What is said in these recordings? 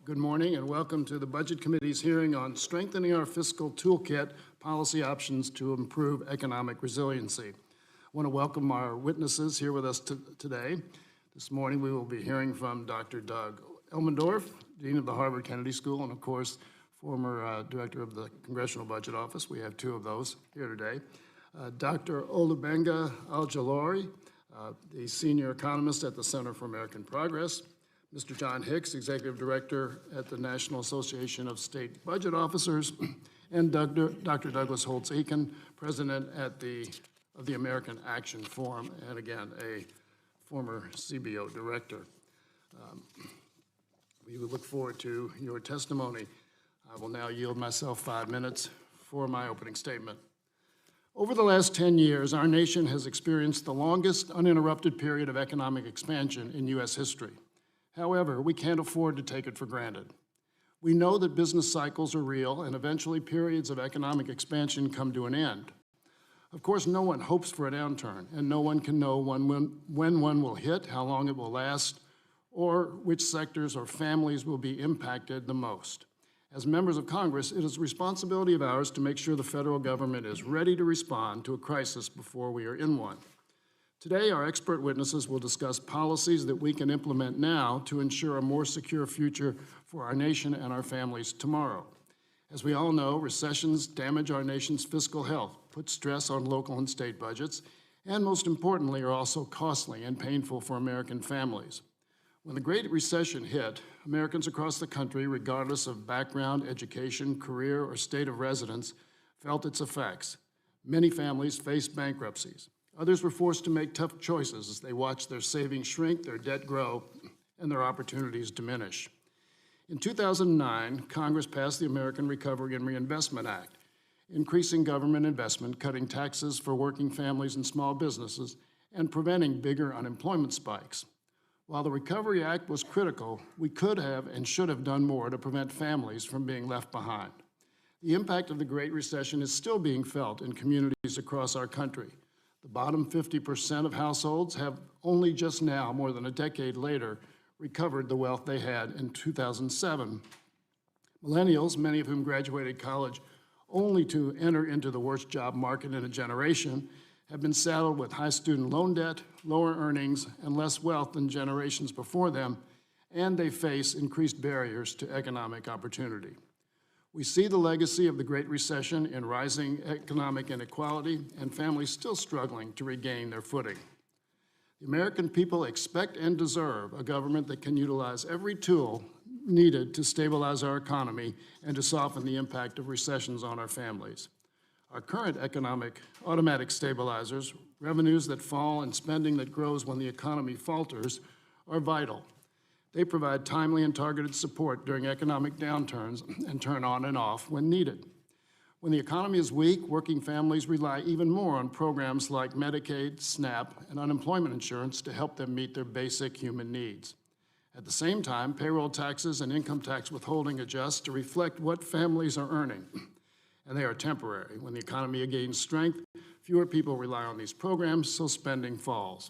Good morning and welcome to the Budget Committee's hearing on strengthening our fiscal toolkit, policy options to improve economic resiliency. I want to welcome our witnesses here with us today. This morning we will be hearing from Dr. Doug Elmendorf, Dean of the Harvard Kennedy School, and of course, former Director of the Congressional Budget Office. We have two of those here today. Dr. Olubenga Al-Jalori, the Senior Economist at the Center for American Progress. Mr. John Hicks, Executive Director at the National Association of State Budget Officers, and Dr. Douglas Holtz-Eakin, President of the American Action Forum, and again, a former CBO Director. We look forward to your testimony. I will now yield myself 5 minutes for my opening statement. Over the last 10 years, our nation has experienced the longest uninterrupted period of economic expansion in U.S. history. However, we can't afford to take it for granted. We know that business cycles are real and eventually periods of economic expansion come to an end. Of course, no one hopes for a downturn, and no one can know when one will hit, how long it will last, or which sectors or families will be impacted the most. As members of Congress, it is a responsibility of ours to make sure the federal government is ready to respond to a crisis before we are in one. Today, our expert witnesses will discuss policies that we can implement now to ensure a more secure future for our nation and our families tomorrow. As we all know, recessions damage our nation's fiscal health, put stress on local and state budgets, and most importantly, are also costly and painful for American families. When the Great Recession hit, Americans across the country, regardless of background, education, career, or state of residence, felt its effects. Many families faced bankruptcies. Others were forced to make tough choices as they watched their savings shrink, their debt grow, and their opportunities diminish. In 2009, Congress passed the American Recovery and Reinvestment Act, increasing government investment, cutting taxes for working families and small businesses, and preventing bigger unemployment spikes. While the Recovery Act was critical, we could have and should have done more to prevent families from being left behind. The impact of the Great Recession is still being felt in communities across our country. The bottom 50% of households have only just now, more than a decade later, recovered the wealth they had in 2007. Millennials, many of whom graduated college only to enter into the worst job market in a generation, have been saddled with high student loan debt, lower earnings, and less wealth than generations before them, and they face increased barriers to economic opportunity. We see the legacy of the Great Recession in rising economic inequality and families still struggling to regain their footing. The American people expect and deserve a government that can utilize every tool needed to stabilize our economy and to soften the impact of recessions on our families. Our current automatic stabilizers, revenues that fall and spending that grows when the economy falters, are vital. They provide timely and targeted support during economic downturns and turn on and off when needed. When the economy is weak, working families rely even more on programs like Medicaid, SNAP, and unemployment insurance to help them meet their basic human needs. At the same time, payroll taxes and income tax withholding adjust to reflect what families are earning, and they are temporary. When the economy gains strength, fewer people rely on these programs, so spending falls.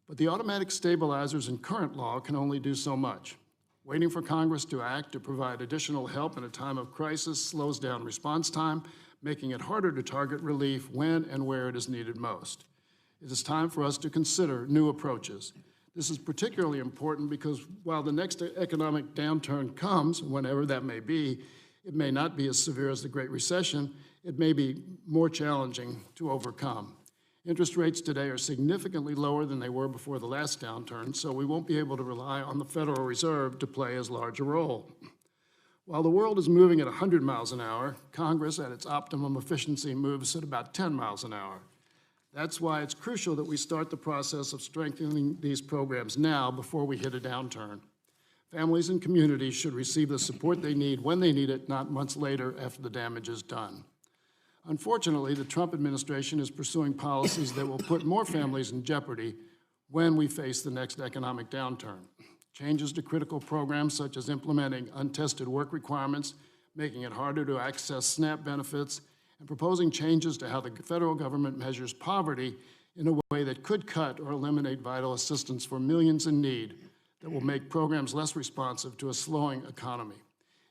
But the automatic stabilizers in current law can only do so much. Waiting for Congress to act to provide additional help in a time of crisis slows down response time, making it harder to target relief when and where it is needed most. It is time for us to consider new approaches. This is particularly important because while the next economic downturn comes, whenever that may be, it may not be as severe as the Great Recession. It may be more challenging to overcome. Interest rates today are significantly lower than they were before the last downturn, so we won't be able to rely on the Federal Reserve to play as large a role. While the world is moving at 100 miles an hour, Congress at its optimum efficiency moves at about 10 miles an hour. That's why it's crucial that we start the process of strengthening these programs now before we hit a downturn. Families and communities should receive the support they need when they need it, not months later after the damage is done. Unfortunately, the Trump administration is pursuing policies that will put more families in jeopardy when we face the next economic downturn. Changes to critical programs such as implementing untested work requirements, making it harder to access SNAP benefits, and proposing changes to how the federal government measures poverty in a way that could cut or eliminate vital assistance for millions in need. that will make programs less responsive to a slowing economy.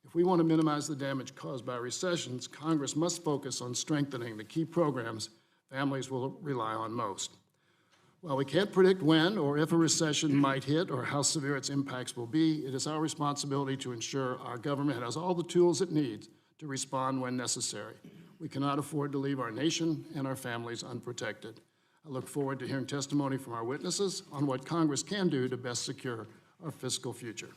If we want to minimize the damage caused by recessions, Congress must focus on strengthening the key programs families will rely on most. While we can't predict when or if a recession might hit or how severe its impacts will be, it is our responsibility to ensure our government has all the tools it needs to respond when necessary. We cannot afford to leave our nation and our families unprotected. I look forward to hearing testimony from our witnesses on what Congress can do to best secure our fiscal future.